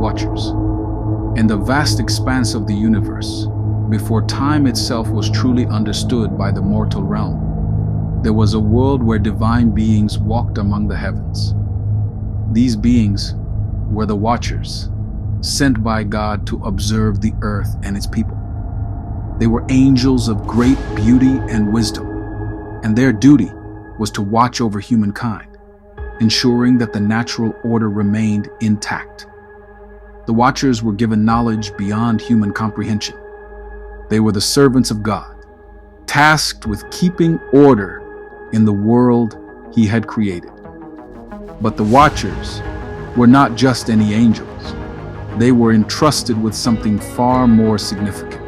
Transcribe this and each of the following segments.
Watchers. In the vast expanse of the universe, before time itself was truly understood by the mortal realm, there was a world where divine beings walked among the heavens. These beings were the Watchers, sent by God to observe the earth and its people. They were angels of great beauty and wisdom, and their duty was to watch over humankind, ensuring that the natural order remained intact. The Watchers were given knowledge beyond human comprehension. They were the servants of God, tasked with keeping order in the world He had created. But the Watchers were not just any angels. They were entrusted with something far more significant.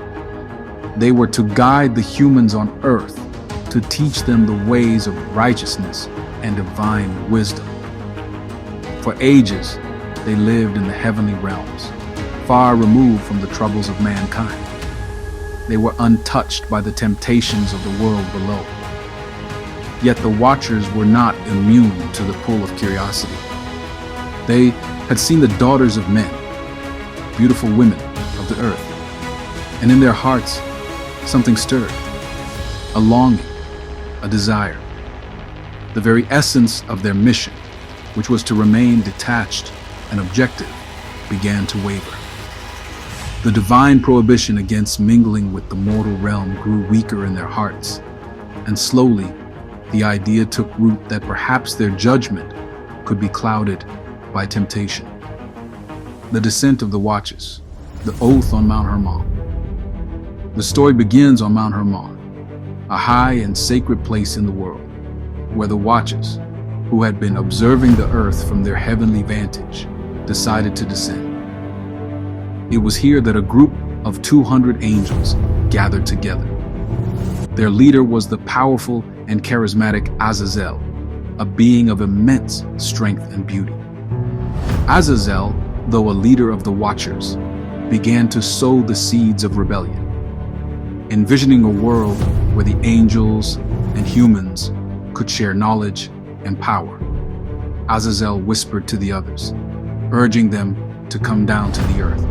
They were to guide the humans on earth, to teach them the ways of righteousness and divine wisdom. For ages, they lived in the heavenly realms, far removed from the troubles of mankind. They were untouched by the temptations of the world below. Yet the Watchers were not immune to the pull of curiosity. They had seen the daughters of men, beautiful women of the earth, and in their hearts, something stirred, a longing, a desire. The very essence of their mission, which was to remain detached and objective, began to waver. The divine prohibition against mingling with the mortal realm grew weaker in their hearts, and slowly the idea took root that perhaps their judgment could be clouded by temptation. The descent of the Watchers, the oath on Mount Hermon. The story begins on Mount Hermon, a high and sacred place in the world, where the Watchers, who had been observing the earth from their heavenly vantage, decided to descend. It was here that a group of 200 angels gathered together. Their leader was the powerful and charismatic Azazel, a being of immense strength and beauty. Azazel, though a leader of the Watchers, began to sow the seeds of rebellion. Envisioning a world where the angels and humans could share knowledge and power, Azazel whispered to the others, urging them to come down to the earth.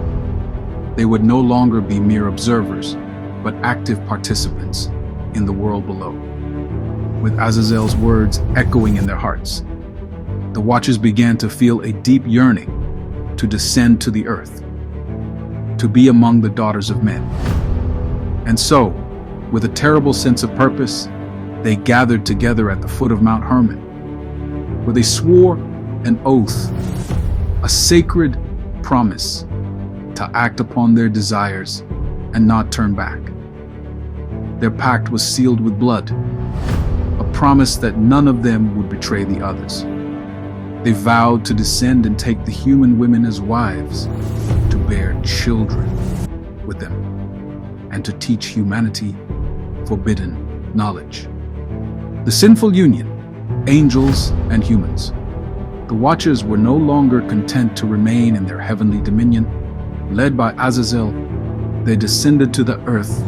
They would no longer be mere observers, but active participants in the world below. With Azazel's words echoing in their hearts, the Watchers began to feel a deep yearning to descend to the earth, to be among the daughters of men. And so, with a terrible sense of purpose, they gathered together at the foot of Mount Hermon, where they swore an oath, a sacred promise to act upon their desires and not turn back. Their pact was sealed with blood, a promise that none of them would betray the others. They vowed to descend and take the human women as wives, to bear children with them, and to teach humanity forbidden knowledge. The sinful union, angels and humans. The Watchers were no longer content to remain in their heavenly dominion. Led by Azazel, they descended to the earth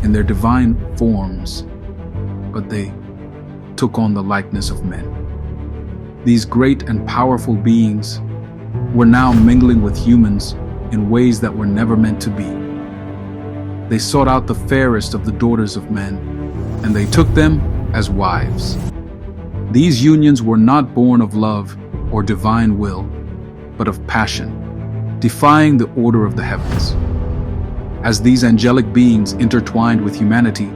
in their divine forms, but they took on the likeness of men. These great and powerful beings were now mingling with humans in ways that were never meant to be. They sought out the fairest of the daughters of men, and they took them as wives. These unions were not born of love or divine will, but of passion, defying the order of the heavens. As these angelic beings intertwined with humanity,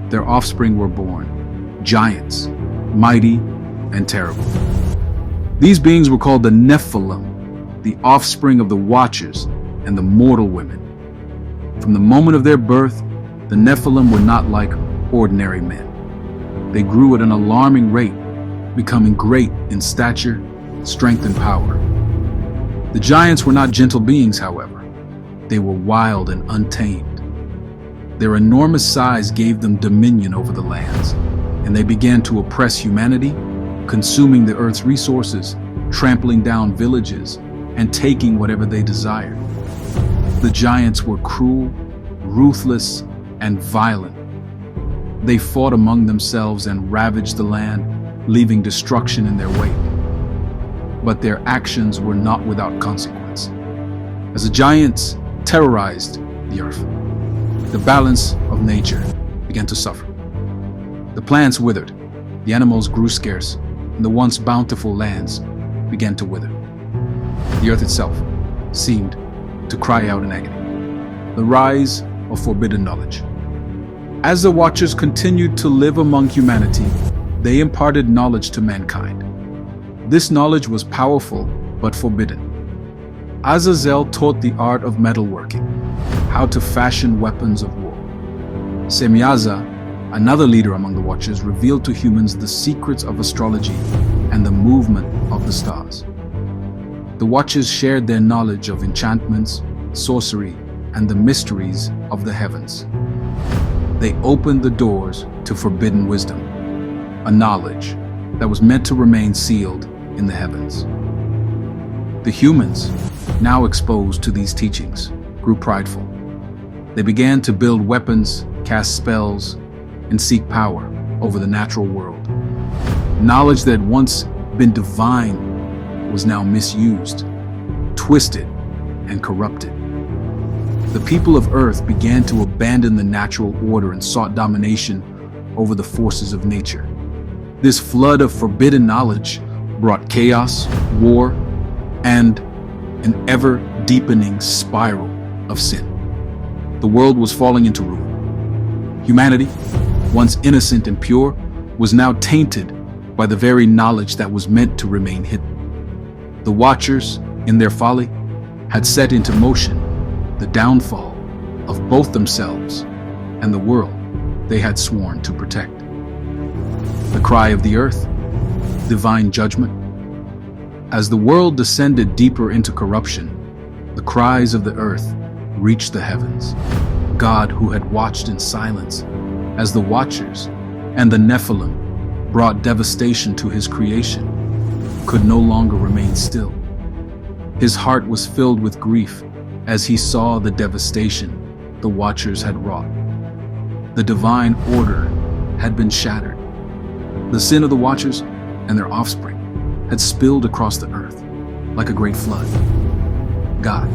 their offspring were born, giants, mighty and terrible. These beings were called the Nephilim, the offspring of the Watchers and the mortal women. From the moment of their birth, the Nephilim were not like ordinary men. They grew at an alarming rate, becoming great in stature, strength, and power. The giants were not gentle beings, however. They were wild and untamed. Their enormous size gave them dominion over the lands, and they began to oppress humanity, consuming the earth's resources, trampling down villages, and taking whatever they desired. The giants were cruel, ruthless, and violent. They fought among themselves and ravaged the land, leaving destruction in their wake. But their actions were not without consequence. As the giants terrorized the earth, the balance of nature began to suffer. The plants withered, the animals grew scarce, and the once bountiful lands began to wither. The earth itself seemed to cry out in agony. The rise of forbidden knowledge. As the Watchers continued to live among humanity, they imparted knowledge to mankind. This knowledge was powerful but forbidden. Azazel taught the art of metalworking, how to fashion weapons of war. Semyaza, another leader among the Watchers, revealed to humans the secrets of astrology and the movement of the stars. The Watchers shared their knowledge of enchantments, sorcery, and the mysteries of the heavens. They opened the doors to forbidden wisdom, a knowledge that was meant to remain sealed in the heavens. The humans, now exposed to these teachings, grew prideful. They began to build weapons, cast spells, and seek power over the natural world. Knowledge that had once been divine was now misused, twisted, and corrupted. The people of Earth began to abandon the natural order and sought domination over the forces of nature. This flood of forbidden knowledge brought chaos, war, and an ever-deepening spiral of sin. The world was falling into ruin. Humanity, once innocent and pure, was now tainted by the very knowledge that was meant to remain hidden. The Watchers, in their folly, had set into motion the downfall of both themselves and the world they had sworn to protect. The cry of the earth, divine judgment. As the world descended deeper into corruption, the cries of the earth reached the heavens. God, who had watched in silence as the Watchers and the Nephilim brought devastation to his creation, could no longer remain still. His heart was filled with grief as he saw the devastation the Watchers had wrought. The divine order had been shattered. The sin of the Watchers and their offspring had spilled across the earth like a great flood. God,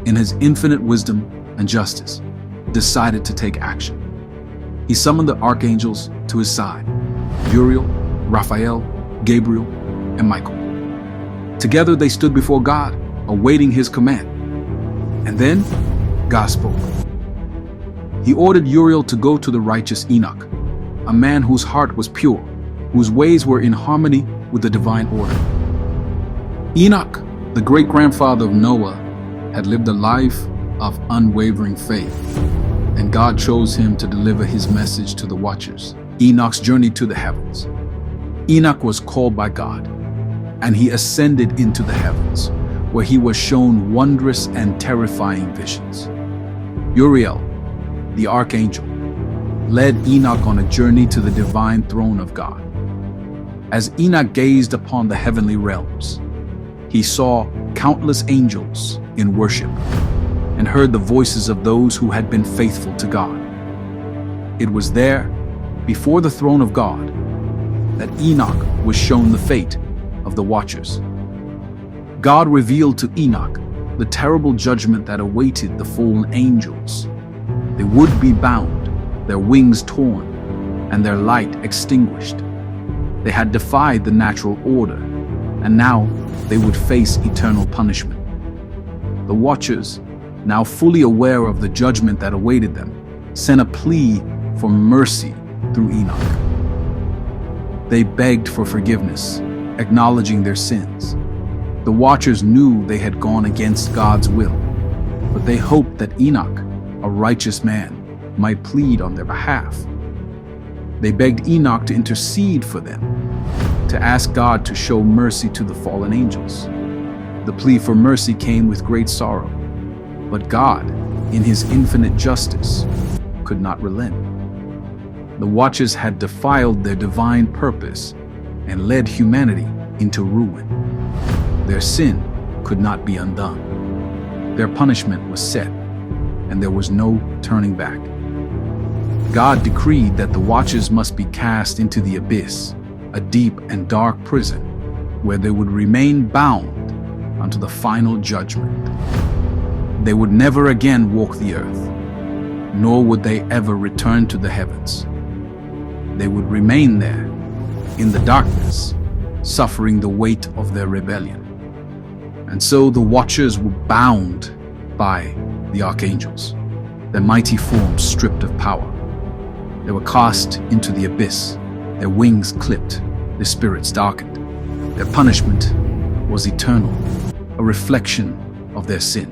in his infinite wisdom and justice, decided to take action. He summoned the archangels to his side: Uriel, Raphael, Gabriel, and Michael. Together they stood before God, awaiting his command. And then God spoke. He ordered Uriel to go to the righteous Enoch, a man whose heart was pure, whose ways were in harmony with the divine order. Enoch, the great-grandfather of Noah, had lived a life of unwavering faith, and God chose him to deliver his message to the Watchers. Enoch's journey to the heavens. Enoch was called by God, and he ascended into the heavens, where he was shown wondrous and terrifying visions. Uriel, the archangel, led Enoch on a journey to the divine throne of God. As Enoch gazed upon the heavenly realms, he saw countless angels in worship and heard the voices of those who had been faithful to God. It was there, before the throne of God, that Enoch was shown the fate of the Watchers. God revealed to Enoch the terrible judgment that awaited the fallen angels. They would be bound, their wings torn, and their light extinguished. They had defied the natural order, and now they would face eternal punishment. The Watchers, now fully aware of the judgment that awaited them, sent a plea for mercy through Enoch. They begged for forgiveness, acknowledging their sins. The Watchers knew they had gone against God's will, but they hoped that Enoch, a righteous man, might plead on their behalf. They begged Enoch to intercede for them, to ask God to show mercy to the fallen angels. The plea for mercy came with great sorrow, but God, in his infinite justice, could not relent. The Watchers had defiled their divine purpose and led humanity into ruin. Their sin could not be undone. Their punishment was set, and there was no turning back. God decreed that the Watchers must be cast into the abyss, a deep and dark prison, where they would remain bound unto the final judgment. They would never again walk the earth, nor would they ever return to the heavens. They would remain there, in the darkness, suffering the weight of their rebellion. And so the watchers were bound by the archangels, their mighty forms stripped of power. They were cast into the abyss, their wings clipped, their spirits darkened. Their punishment was eternal, a reflection of their sin.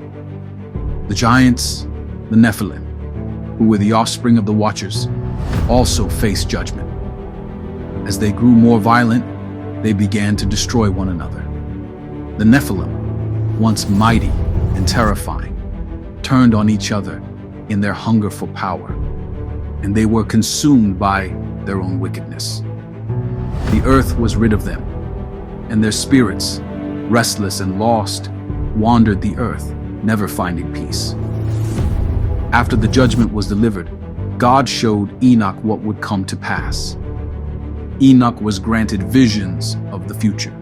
The giants, the Nephilim, who were the offspring of the watchers, also faced judgment. As they grew more violent, they began to destroy one another. The Nephilim, once mighty and terrifying, turned on each other in their hunger for power, and they were consumed by their own wickedness. The earth was rid of them, and their spirits, restless and lost, wandered the earth, never finding peace. After the judgment was delivered, God showed Enoch what would come to pass. Enoch was granted visions of the future.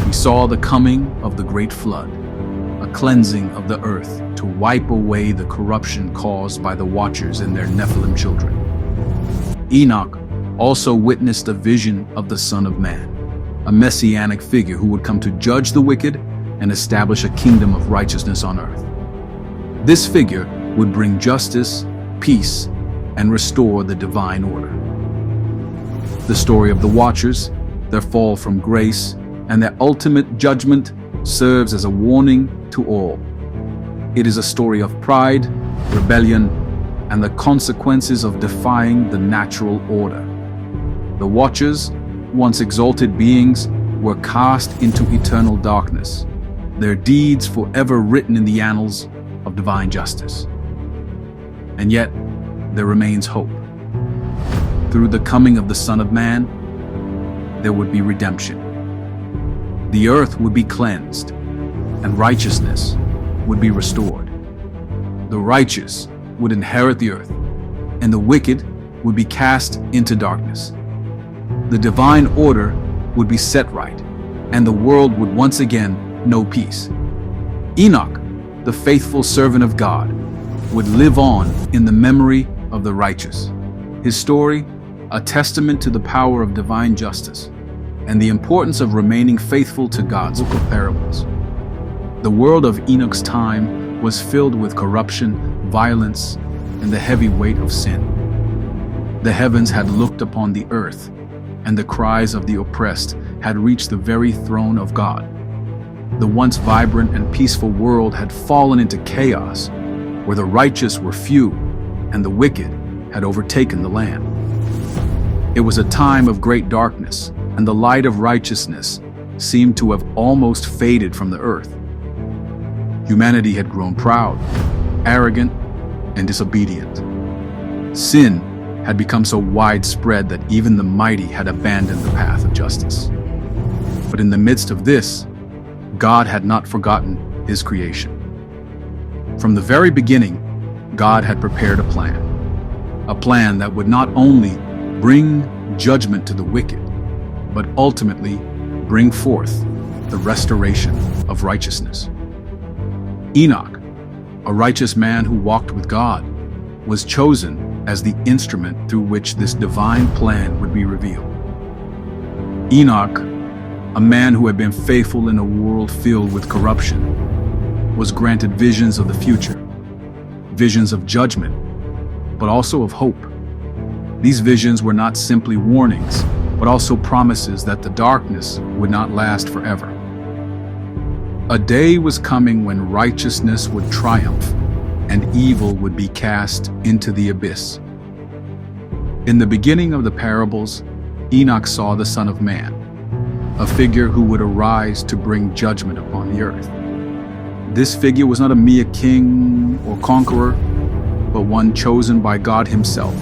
He saw the coming of the great flood, a cleansing of the earth to wipe away the corruption caused by the watchers and their Nephilim children. Enoch also witnessed a vision of the Son of Man, a messianic figure who would come to judge the wicked and establish a kingdom of righteousness on earth. This figure would bring justice, peace, and restore the divine order. The story of the watchers, their fall from grace, and their ultimate judgment serves as a warning to all. It is a story of pride, rebellion, and the consequences of defying the natural order. The watchers, once exalted beings, were cast into eternal darkness, their deeds forever written in the annals of divine justice. And yet, there remains hope. Through the coming of the Son of Man, there would be redemption. The earth would be cleansed, and righteousness would be restored. The righteous would inherit the earth, and the wicked would be cast into darkness. The divine order would be set right, and the world would once again know peace. Enoch, the faithful servant of God, would live on in the memory of the righteous. His story, a testament to the power of divine justice and the importance of remaining faithful to God's book of parables. The world of Enoch's time was filled with corruption, violence, and the heavy weight of sin. The heavens had looked upon the earth, and the cries of the oppressed had reached the very throne of God. The once vibrant and peaceful world had fallen into chaos, where the righteous were few and the wicked had overtaken the land. It was a time of great darkness, and the light of righteousness seemed to have almost faded from the earth. Humanity had grown proud, arrogant, and disobedient. Sin had become so widespread that even the mighty had abandoned the path of justice. But in the midst of this, God had not forgotten his creation. From the very beginning, God had prepared a plan that would not only bring judgment to the wicked, but ultimately bring forth the restoration of righteousness. Enoch, a righteous man who walked with God, was chosen as the instrument through which this divine plan would be revealed. Enoch, a man who had been faithful in a world filled with corruption, was granted visions of the future, visions of judgment, but also of hope. These visions were not simply warnings, but also promises that the darkness would not last forever. A day was coming when righteousness would triumph and evil would be cast into the abyss. In the beginning of the parables, Enoch saw the Son of Man, a figure who would arise to bring judgment upon the earth. This figure was not a mere king or conqueror, but one chosen by God himself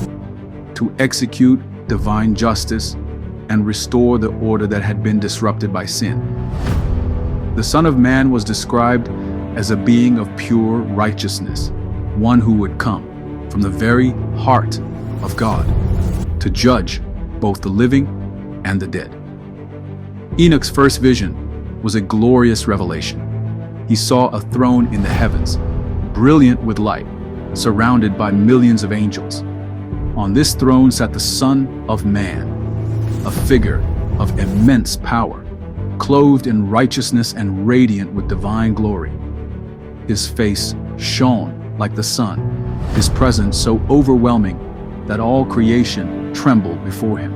to execute divine justice and restore the order that had been disrupted by sin. The Son of Man was described as a being of pure righteousness, one who would come from the very heart of God to judge both the living and the dead. Enoch's first vision was a glorious revelation. He saw a throne in the heavens, brilliant with light, surrounded by millions of angels. On this throne sat the Son of Man, a figure of immense power, clothed in righteousness and radiant with divine glory. His face shone like the sun, his presence so overwhelming that all creation trembled before him.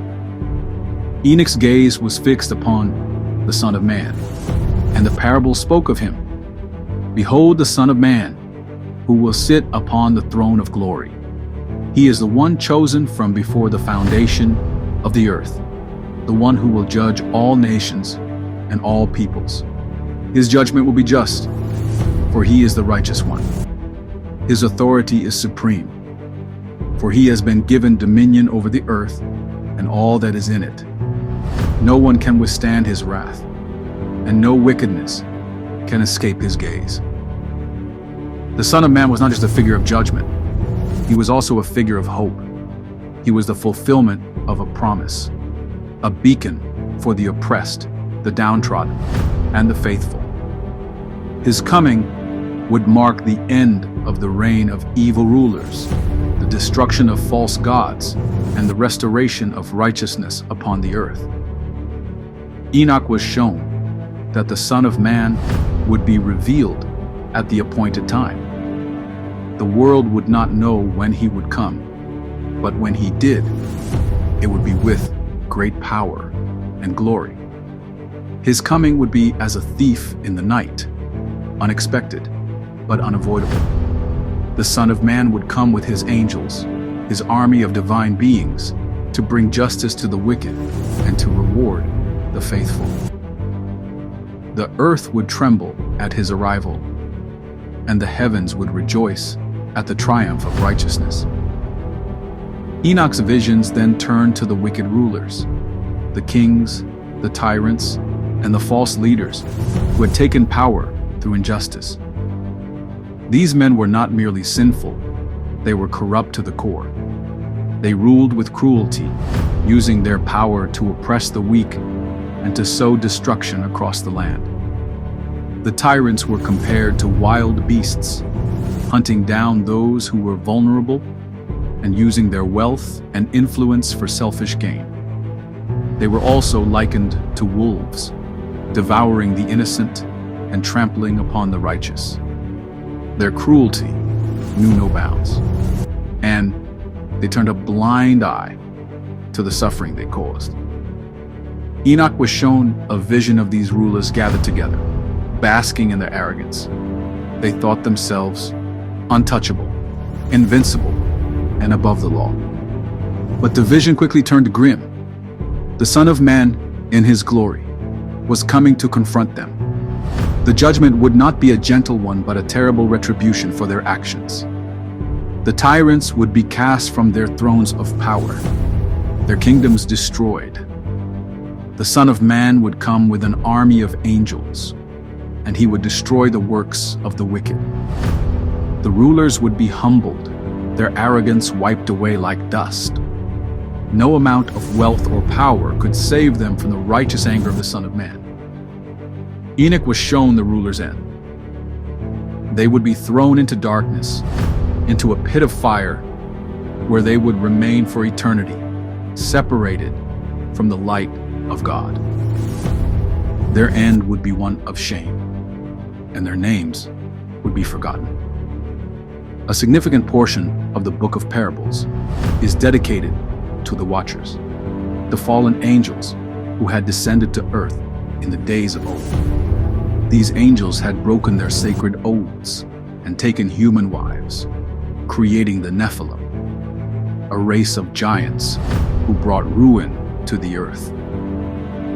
Enoch's gaze was fixed upon the Son of Man, and the parable spoke of him. Behold the Son of Man, who will sit upon the throne of glory. He is the one chosen from before the foundation of the earth, the one who will judge all nations and all peoples. His judgment will be just, for he is the righteous one. His authority is supreme, for he has been given dominion over the earth and all that is in it. No one can withstand his wrath, and no wickedness can escape his gaze. The Son of Man was not just a figure of judgment, he was also a figure of hope. He was the fulfillment of a promise, a beacon for the oppressed, the downtrodden, and the faithful. His coming would mark the end of the reign of evil rulers, the destruction of false gods, and the restoration of righteousness upon the earth. Enoch was shown that the Son of Man would be revealed at the appointed time. The world would not know when he would come, but when he did, it would be with great power and glory. His coming would be as a thief in the night, unexpected but unavoidable. The Son of Man would come with his angels, his army of divine beings, to bring justice to the wicked and to reward the faithful. The earth would tremble at his arrival, and the heavens would rejoice at the triumph of righteousness. Enoch's visions then turned to the wicked rulers, the kings, the tyrants, and the false leaders who had taken power through injustice. These men were not merely sinful, they were corrupt to the core. They ruled with cruelty, using their power to oppress the weak and to sow destruction across the land. The tyrants were compared to wild beasts, hunting down those who were vulnerable and using their wealth and influence for selfish gain. They were also likened to wolves, devouring the innocent and trampling upon the righteous. Their cruelty knew no bounds, and they turned a blind eye to the suffering they caused. Enoch was shown a vision of these rulers gathered together, basking in their arrogance. They thought themselves untouchable, invincible, and above the law. But the vision quickly turned grim. The Son of Man, in his glory, was coming to confront them. The judgment would not be a gentle one, but a terrible retribution for their actions. The tyrants would be cast from their thrones of power, their kingdoms destroyed. The Son of Man would come with an army of angels, and he would destroy the works of the wicked. The rulers would be humbled, their arrogance wiped away like dust. No amount of wealth or power could save them from the righteous anger of the Son of Man. Enoch was shown the ruler's end. They would be thrown into darkness, into a pit of fire, where they would remain for eternity, separated from the light of God. Their end would be one of shame, and their names would be forgotten. A significant portion of the book of parables is dedicated to the Watchers, the fallen angels who had descended to earth in the days of old. These angels had broken their sacred oaths and taken human wives, creating the Nephilim, a race of giants who brought ruin to the earth.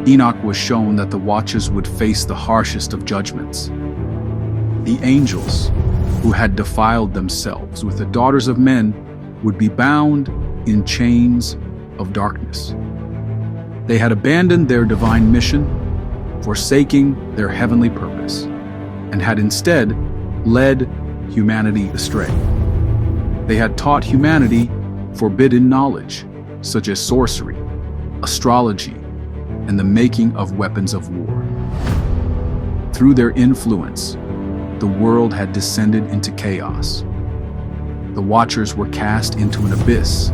Enoch was shown that the Watchers would face the harshest of judgments. The angels, who had defiled themselves with the daughters of men, would be bound in chains of darkness. They had abandoned their divine mission, forsaking their heavenly purpose, and had instead led humanity astray. They had taught humanity forbidden knowledge, such as sorcery, astrology, and the making of weapons of war. Through their influence, the world had descended into chaos. The Watchers were cast into an abyss,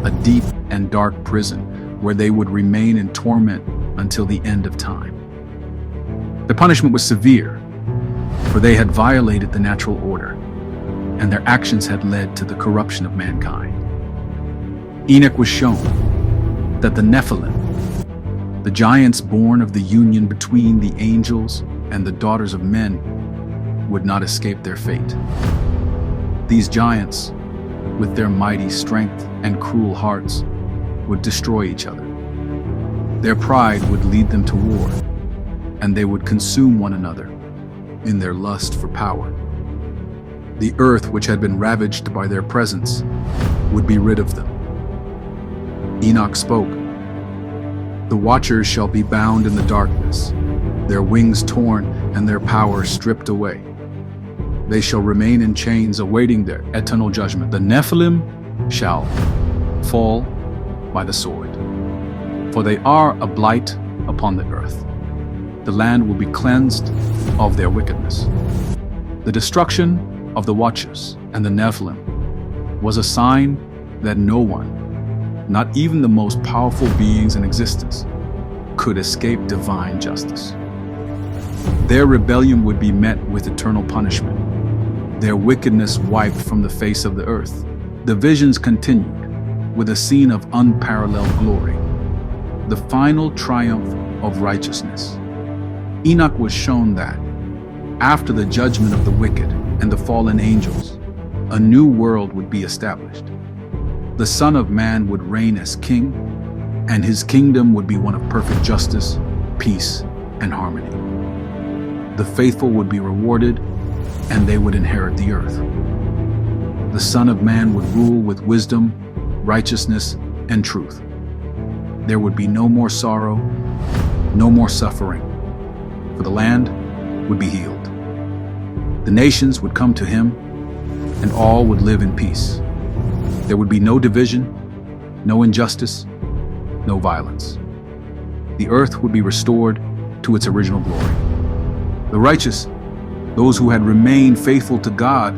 a deep and dark prison where they would remain in torment until the end of time. The punishment was severe, for they had violated the natural order, and their actions had led to the corruption of mankind. Enoch was shown that the Nephilim, the giants born of the union between the angels and the daughters of men, would not escape their fate. These giants, with their mighty strength and cruel hearts, would destroy each other. Their pride would lead them to war, and they would consume one another in their lust for power. The earth, which had been ravaged by their presence, would be rid of them. Enoch spoke, "The Watchers shall be bound in the darkness, their wings torn and their power stripped away. They shall remain in chains awaiting their eternal judgment. The Nephilim shall fall by the sword, for they are a blight upon the earth. The land will be cleansed of their wickedness." The destruction of the Watchers and the Nephilim was a sign that no one, not even the most powerful beings in existence, could escape divine justice. Their rebellion would be met with eternal punishment, their wickedness wiped from the face of the earth. The visions continued with a scene of unparalleled glory, the final triumph of righteousness. Enoch was shown that, after the judgment of the wicked and the fallen angels, a new world would be established. The Son of Man would reign as king, and his kingdom would be one of perfect justice, peace, and harmony. The faithful would be rewarded, and they would inherit the earth. The Son of Man would rule with wisdom, righteousness, and truth. There would be no more sorrow, no more suffering, for the land would be healed. The nations would come to him, and all would live in peace. There would be no division, no injustice, no violence. The earth would be restored to its original glory. The righteous, those who had remained faithful to God,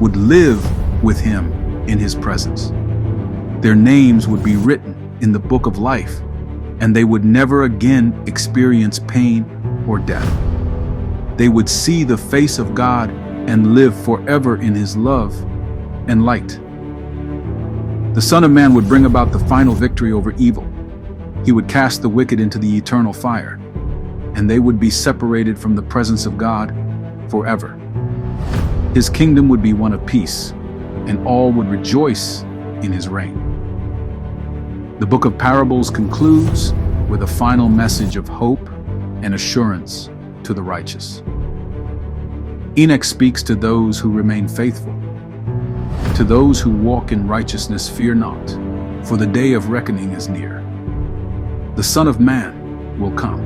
would live with him in his presence. Their names would be written in the book of life, and they would never again experience pain or death. They would see the face of God and live forever in his love and light. The Son of Man would bring about the final victory over evil. He would cast the wicked into the eternal fire, and they would be separated from the presence of God forever. His kingdom would be one of peace, and all would rejoice in his reign. The book of parables concludes with a final message of hope and assurance to the righteous. Enoch speaks to those who remain faithful. To those who walk in righteousness, fear not, for the day of reckoning is near. The Son of Man will come,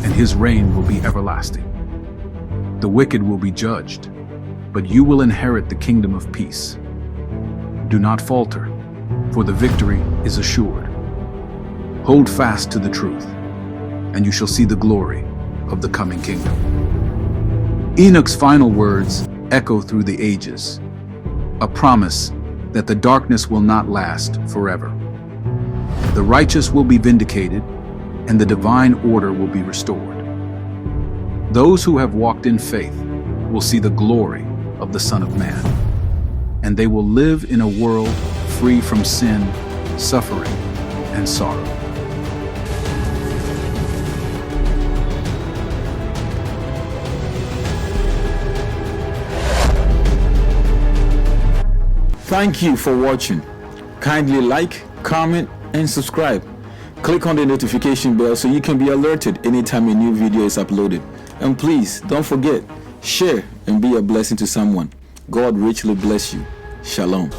and his reign will be everlasting. The wicked will be judged, but you will inherit the kingdom of peace. Do not falter, for the victory is assured. Hold fast to the truth, and you shall see the glory of the coming kingdom. Enoch's final words echo through the ages, a promise that the darkness will not last forever. The righteous will be vindicated, and the divine order will be restored. Those who have walked in faith will see the glory of the Son of Man, and they will live in a world free from sin, suffering, and sorrow. Thank you for watching. Kindly like, comment, and subscribe. Click on the notification bell so you can be alerted anytime a new video is uploaded. And please don't forget, share and be a blessing to someone. God richly bless you. Shalom.